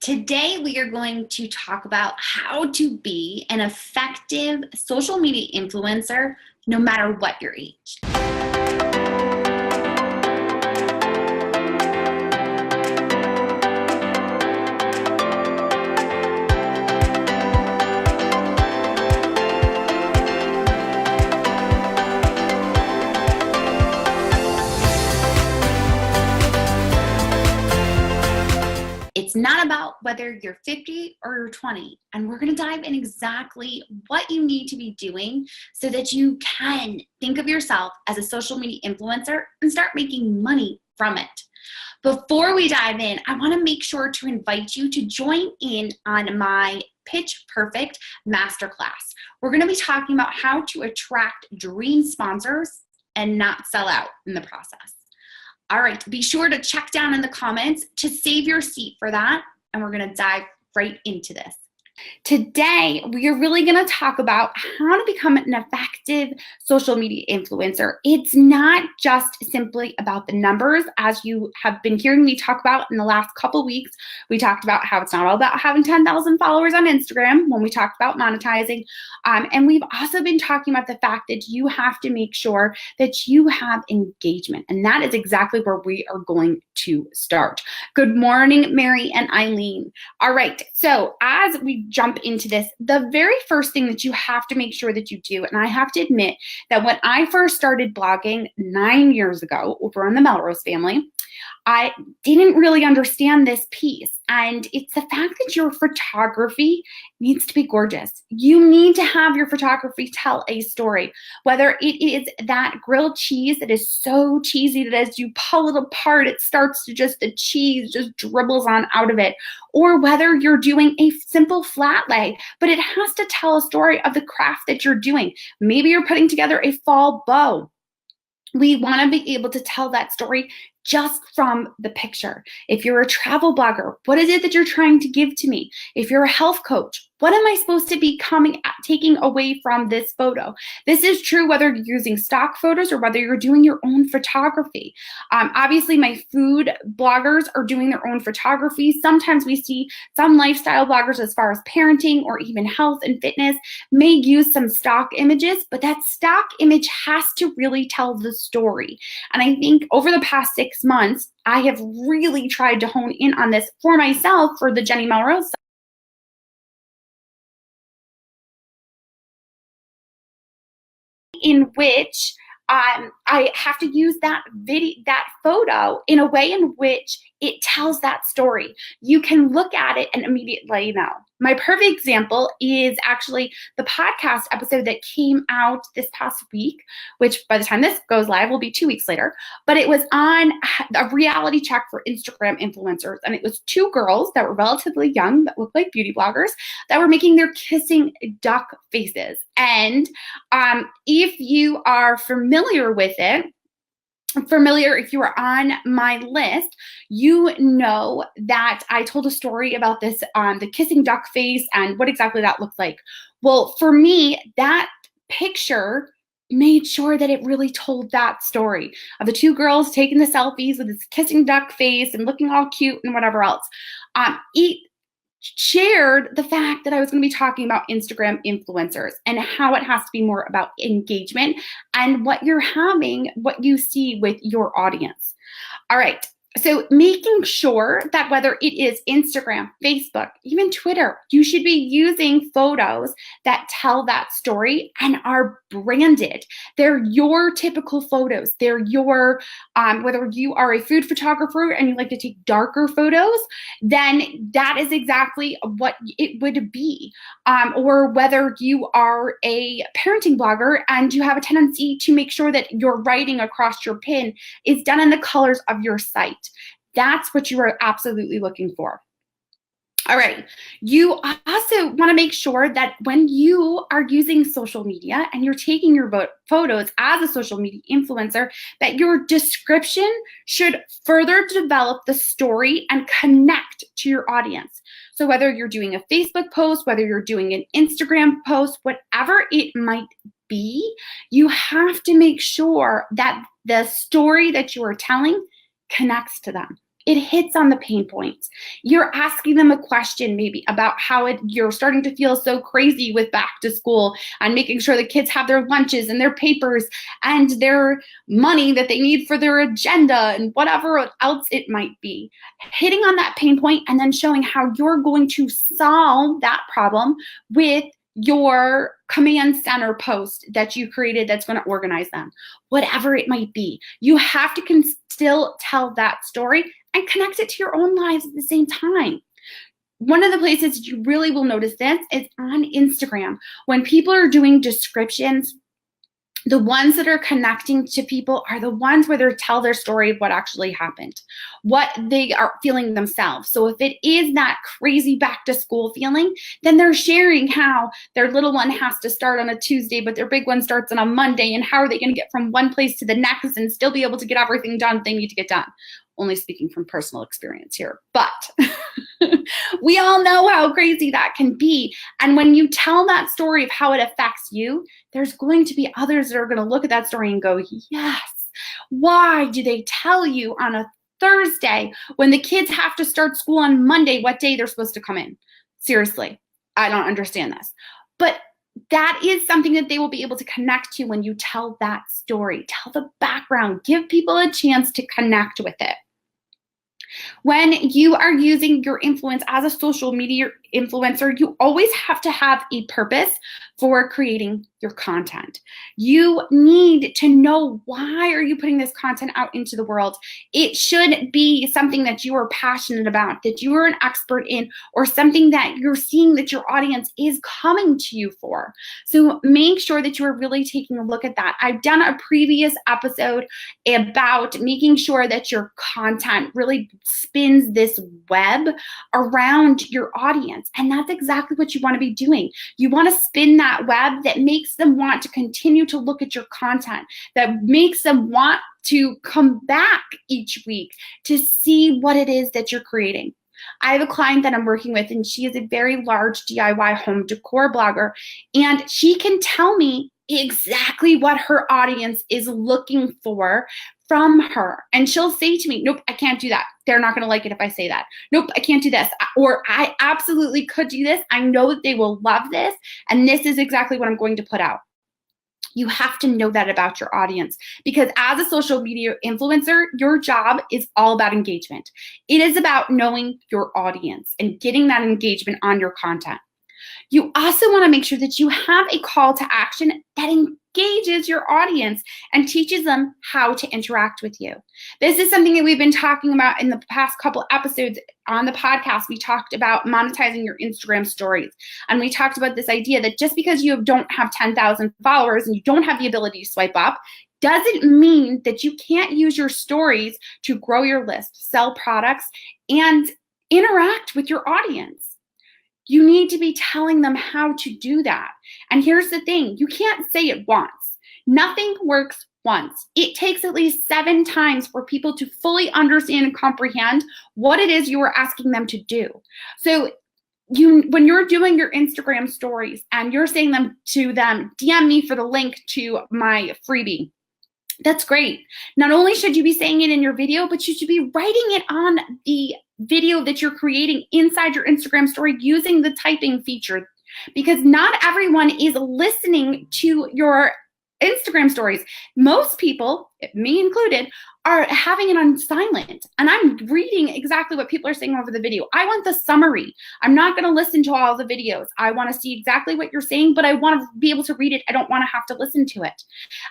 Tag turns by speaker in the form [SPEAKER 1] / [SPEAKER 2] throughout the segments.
[SPEAKER 1] Today, we are going to talk about how to be an effective social media influencer no matter what your age. It's not about whether you're 50 or you're 20, and we're going to dive in exactly what you need to be doing so that you can think of yourself as a social media influencer and start making money from it. Before we dive in, I want to make sure to invite you to join in on my Pitch Perfect Masterclass. We're going to be talking about how to attract dream sponsors and not sell out in the process. All right, be sure to check down in the comments to save your seat for that, and we're going to dive right into this. Today, we are really going to talk about how to become an effective social media influencer. It's not just simply about the numbers, as you have been hearing me talk about in the last couple weeks. We talked about how it's not all about having 10,000 followers on Instagram when we talked about monetizing. And we've also been talking about the fact that you have to make sure that you have engagement. And that is exactly where we are going to start. Good morning, Mary and Eileen. All right, so as we jump into this, the very first thing that you have to make sure that you do, and I have to admit that when I first started blogging 9 years ago over on the Melrose family, I didn't really understand this piece. And it's the fact that your photography needs to be gorgeous. You need to have your photography tell a story, whether it is that grilled cheese that is so cheesy that as you pull it apart, it starts to the cheese just dribbles on out of it, or whether you're doing a simple flat lay, but it has to tell a story of the craft that you're doing. Maybe you're putting together a fall bow. We want to be able to tell that story just from the picture. If you're a travel blogger, what is it that you're trying to give to me? If you're a health coach, what am I supposed to be taking away from this photo? This is true whether you're using stock photos or whether you're doing your own photography. Obviously, my food bloggers are doing their own photography. Sometimes we see some lifestyle bloggers, as far as parenting or even health and fitness, may use some stock images, but that stock image has to really tell the story. And I think over the past 6 months, I have really tried to hone in on this for myself for the Jenny Melrose site, in which I have to use that photo in a way in which it tells that story. You can look at it and immediately know. My perfect example is actually the podcast episode that came out this past week, which by the time this goes live will be 2 weeks later, but it was on a reality check for Instagram influencers. And it was 2 girls that were relatively young that looked like beauty bloggers that were making their kissing duck faces. And if you are familiar with it, if you are on my list, you know that I told a story about this, the kissing duck face and what exactly that looked like. Well, for me, that picture made sure that it really told that story of the 2 girls taking the selfies with this kissing duck face and looking all cute and whatever else. It shared the fact that I was going to be talking about Instagram influencers and how it has to be more about engagement and what you see with your audience. All right. So making sure that whether it is Instagram, Facebook, even Twitter, you should be using photos that tell that story and are branded. They're your typical photos. They're your, whether you are a food photographer and you like to take darker photos, then that is exactly what it would be. Or whether you are a parenting blogger and you have a tendency to make sure that your writing across your pin is done in the colors of your site. That's what you are absolutely looking for. All right. You also want to make sure that when you are using social media and you're taking your photos as a social media influencer, that your description should further develop the story and connect to your audience. So whether you're doing a Facebook post, whether you're doing an Instagram post, whatever it might be, you have to make sure that the story that you are telling connects to them. It hits on the pain points. You're asking them a question maybe about how you're starting to feel so crazy with back to school and making sure the kids have their lunches and their papers and their money that they need for their agenda and whatever else it might be. Hitting on that pain point and then showing how you're going to solve that problem with your command center post that you created that's going to organize them, whatever it might be. You have to still tell that story and connect it to your own lives at the same time. One of the places you really will notice this is on Instagram. When people are doing descriptions, the ones that are connecting to people are the ones where they tell their story of what actually happened, what they are feeling themselves. So if it is that crazy back to school feeling, then they're sharing how their little one has to start on a Tuesday, but their big one starts on a Monday, and how are they going to get from one place to the next and still be able to get everything done they need to get done. Only speaking from personal experience here, but we all know how crazy that can be. And when you tell that story of how it affects you, there's going to be others that are going to look at that story and go, yes, why do they tell you on a Thursday when the kids have to start school on Monday what day they're supposed to come in? Seriously, I don't understand this. But that is something that they will be able to connect to when you tell that story. Tell the background. Give people a chance to connect with it. When you are using your influence as a social media influencer, you always have to have a purpose for creating your content. You need to know, why are you putting this content out into the world? It should be something that you are passionate about, that you are an expert in, or something that you're seeing that your audience is coming to you for. So make sure that you are really taking a look at that. I've done a previous episode about making sure that your content really spins this web around your audience. And that's exactly what you want to be doing. You want to spin that web that makes them want to continue to look at your content, that makes them want to come back each week to see what it is that you're creating. I have a client that I'm working with, and she is a very large DIY home decor blogger, and she can tell me exactly what her audience is looking for from her. And she'll say to me, nope, I can't do that. They're not going to like it if I say that. Nope, I can't do this. Or I absolutely could do this. I know that they will love this, and this is exactly what I'm going to put out. You have to know that about your audience, because as a social media influencer, your job is all about engagement. It is about knowing your audience and getting that engagement on your content. You also want to make sure that you have a call to action that engages your audience and teaches them how to interact with you. This is something that we've been talking about in the past couple episodes on the podcast. We talked about monetizing your Instagram stories. And we talked about this idea that just because you don't have 10,000 followers and you don't have the ability to swipe up, doesn't mean that you can't use your stories to grow your list, sell products, and interact with your audience. You need to be telling them how to do that. And here's the thing, you can't say it once. Nothing works once. It takes at least 7 times for people to fully understand and comprehend what it is you are asking them to do. So when you're doing your Instagram stories and you're saying to them, DM me for the link to my freebie, that's great. Not only should you be saying it in your video, but you should be writing it on the video that you're creating inside your Instagram story using the typing feature, because not everyone is listening to your Instagram stories. Most people, me included, are having it on silent, and I'm reading exactly what people are saying over the video. I want the summary. I'm not going to listen to all the videos. I want to see exactly what you're saying, but I want to be able to read it. I don't want to have to listen to it.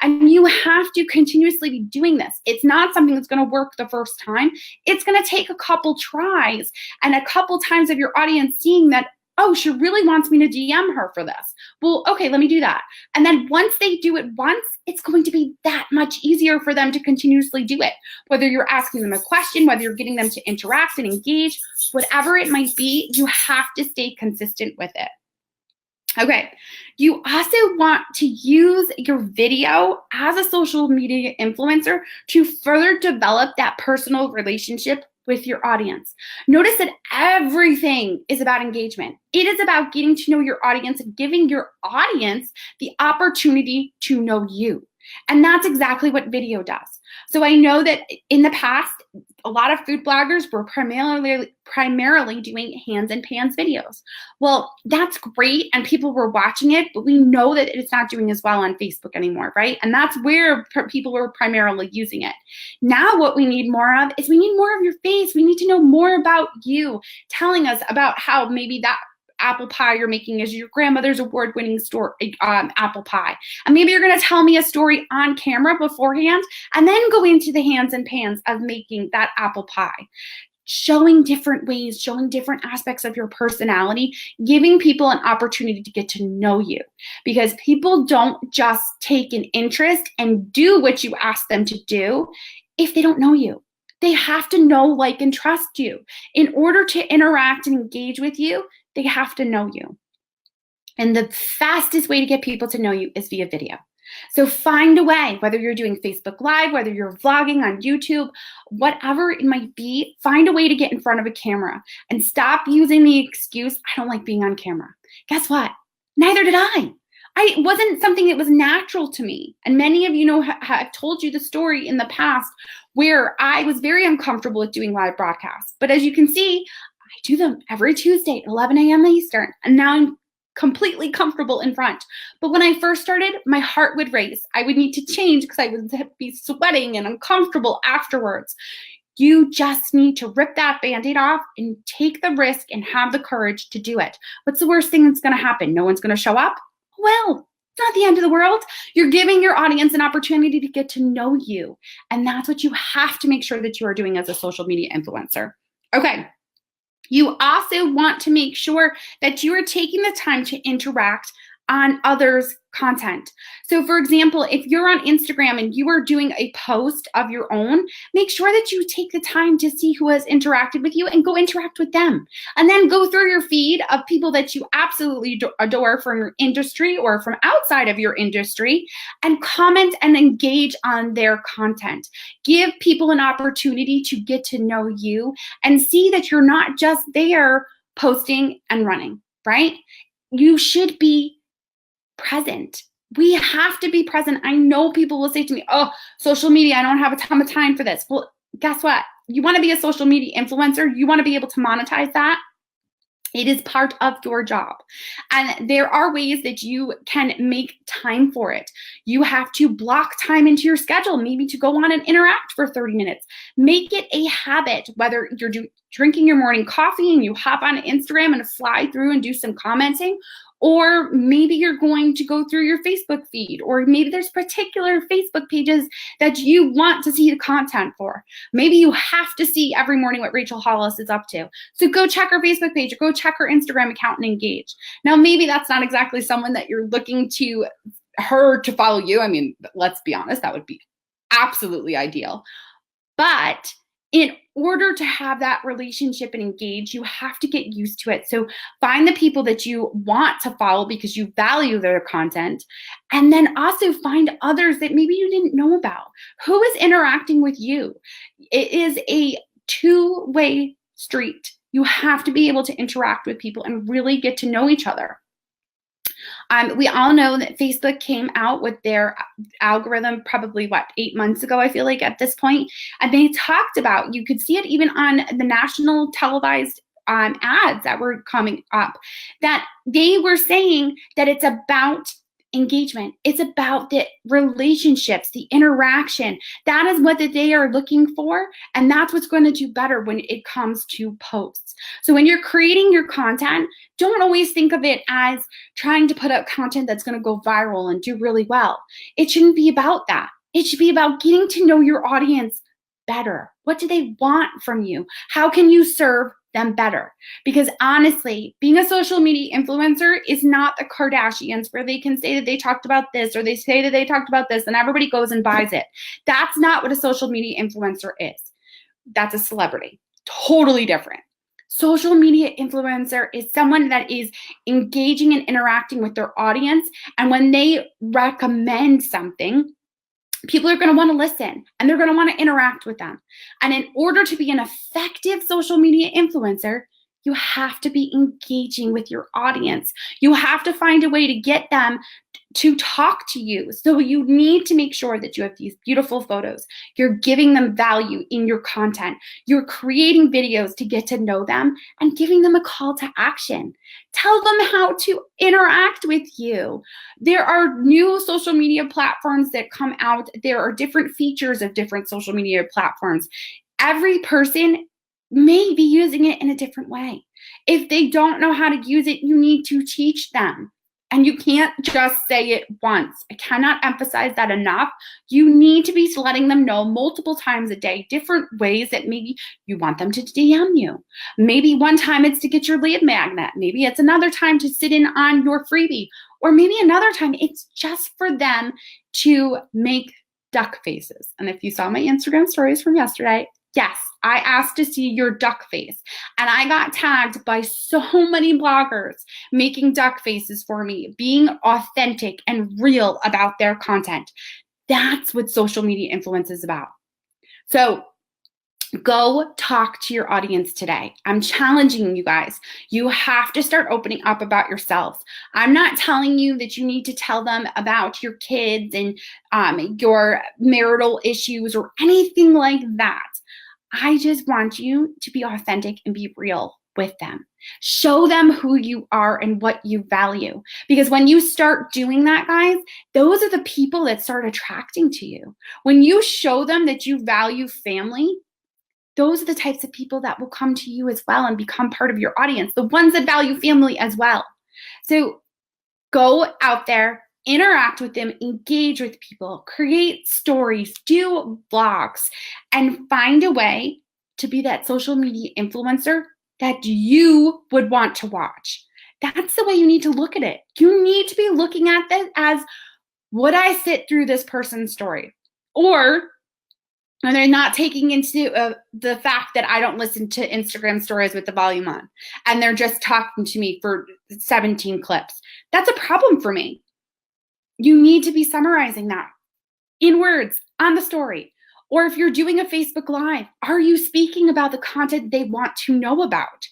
[SPEAKER 1] And you have to continuously be doing this. It's not something that's going to work the first time. It's going to take a couple tries and a couple times of your audience seeing that, oh, she really wants me to DM her for this. Well, okay, let me do that. And then once they do it once, it's going to be that much easier for them to continuously do it. Whether you're asking them a question, whether you're getting them to interact and engage, whatever it might be, you have to stay consistent with it. Okay, you also want to use your video as a social media influencer to further develop that personal relationship with your audience. Notice that everything is about engagement. It is about getting to know your audience and giving your audience the opportunity to know you. And that's exactly what video does. So I know that in the past, a lot of food bloggers were primarily doing hands and pans videos. Well, that's great, and people were watching it, but we know that it's not doing as well on Facebook anymore, right? And that's where people were primarily using it. Now what we need more of is we need more of your face. We need to know more about you, telling us about how maybe that apple pie you're making is your grandmother's award-winning apple pie. And maybe you're going to tell me a story on camera beforehand and then go into the hands and pans of making that apple pie. Showing different ways, showing different aspects of your personality, giving people an opportunity to get to know you. Because people don't just take an interest and do what you ask them to do if they don't know you. They have to know, like, and trust you. In order to interact and engage with you, they have to know you. And the fastest way to get people to know you is via video. So find a way, whether you're doing Facebook Live, whether you're vlogging on YouTube, whatever it might be, find a way to get in front of a camera and stop using the excuse, I don't like being on camera. Guess what? Neither did I. It wasn't something that was natural to me. And many of you know, have told you the story in the past where I was very uncomfortable with doing live broadcasts. But as you can see, I do them every Tuesday at 11 a.m. Eastern. And now I'm completely comfortable in front. But when I first started, my heart would race. I would need to change because I would be sweating and uncomfortable afterwards. You just need to rip that Band-Aid off and take the risk and have the courage to do it. What's the worst thing that's going to happen? No one's going to show up? Well, it's not the end of the world. You're giving your audience an opportunity to get to know you. And that's what you have to make sure that you are doing as a social media influencer. Okay. You also want to make sure that you are taking the time to interact on others' content. So for example, if you're on Instagram and you are doing a post of your own, make sure that you take the time to see who has interacted with you and go interact with them. And then go through your feed of people that you absolutely adore from your industry or from outside of your industry and comment and engage on their content. Give people an opportunity to get to know you and see that you're not just there posting and running, right? You should be present. We have to be present. I know people will say to me, oh, social media, I don't have a ton of time for this. Well, guess what? You want to be a social media influencer. You want to be able to monetize that. It is part of your job. And there are ways that you can make time for it. You have to block time into your schedule, maybe to go on and interact for 30 minutes. Make it a habit, whether you're drinking your morning coffee and you hop on Instagram and fly through and do some commenting, or maybe you're going to go through your Facebook feed, or maybe there's particular Facebook pages that you want to see the content for. Maybe you have to see every morning what Rachel Hollis is up to. So go check her Facebook page or go check her Instagram account and engage. Now, maybe that's not exactly someone that you're looking to her to follow you. I mean, let's be honest, that would be absolutely ideal. But in order to have that relationship and engage, you have to get used to it. So find the people that you want to follow because you value their content. And then also find others that maybe you didn't know about. Who is interacting with you? It is a two-way street. You have to be able to interact with people and really get to know each other. We all know that Facebook came out with their algorithm probably, 8 months ago, I feel like at this point. And they talked about, you could see it even on the national televised ads that were coming up, that they were saying that it's about engagement. It's about the relationships, the interaction. That is what they are looking for. And that's what's going to do better when it comes to posts. So when you're creating your content, don't always think of it as trying to put out content that's going to go viral and do really well. It shouldn't be about that. It should be about getting to know your audience better. What do they want from you? How can you serve them better? Because honestly, being a social media influencer is not the Kardashians where they can say that they talked about this or they say that they talked about this and everybody goes and buys it. That's not what a social media influencer is. That's a celebrity. Totally different. Social media influencer is someone that is engaging and interacting with their audience. And when they recommend something, people are going to want to listen and they're going to want to interact with them. And in order to be an effective social media influencer, You have to be engaging with your audience. You have to find a way to get them to talk to you. So you need to make sure that you have these beautiful photos. You're giving them value in your content. You're creating videos to get to know them and giving them a call to action. Tell them how to interact with you. There are new social media platforms that come out. There are different features of different social media platforms. Every person may be using it in a different way. If they don't know how to use it, you need to teach them. And you can't just say it once. I cannot emphasize that enough. You need to be letting them know multiple times a day, different ways that maybe you want them to DM you. Maybe one time it's to get your lead magnet. Maybe it's another time to sit in on your freebie. Or maybe another time it's just for them to make duck faces. And if you saw my Instagram stories from yesterday, yes, I asked to see your duck face, and I got tagged by so many bloggers making duck faces for me, being authentic and real about their content. That's what social media influence is about. So go talk to your audience today. I'm challenging you guys. You have to start opening up about yourselves. I'm not telling you that you need to tell them about your kids and your marital issues or anything like that. I just want you to be authentic and be real with them. Show them who you are and what you value. Because when you start doing that, guys, those are the people that start attracting to you. When you show them that you value family, those are the types of people that will come to you as well and become part of your audience, the ones that value family as well. So go out there, interact with them, engage with people, create stories, do vlogs, and find a way to be that social media influencer that you would want to watch. That's the way you need to look at it. You need to be looking at this as, would I sit through this person's story? Or are they not taking into the fact that I don't listen to Instagram stories with the volume on and they're just talking to me for 17 clips? That's a problem for me. You need to be summarizing that in words on the story. Or if you're doing a Facebook Live, are you speaking about the content they want to know about?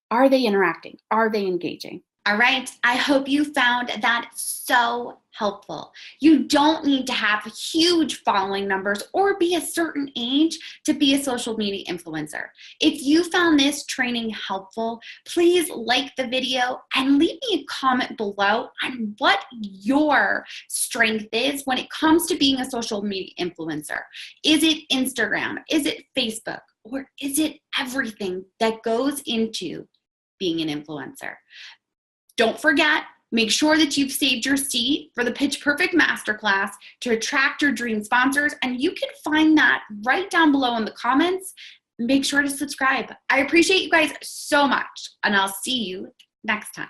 [SPEAKER 1] Are they interacting? Are they engaging? All right, I hope you found that so helpful. You don't need to have huge following numbers or be a certain age to be a social media influencer. If you found this training helpful, please like the video and leave me a comment below on what your strength is when it comes to being a social media influencer. Is it Instagram? Is it Facebook? Or is it everything that goes into being an influencer? Don't forget, make sure that you've saved your seat for the Pitch Perfect Masterclass to attract your dream sponsors, and you can find that right down below in the comments. Make sure to subscribe. I appreciate you guys so much, and I'll see you next time.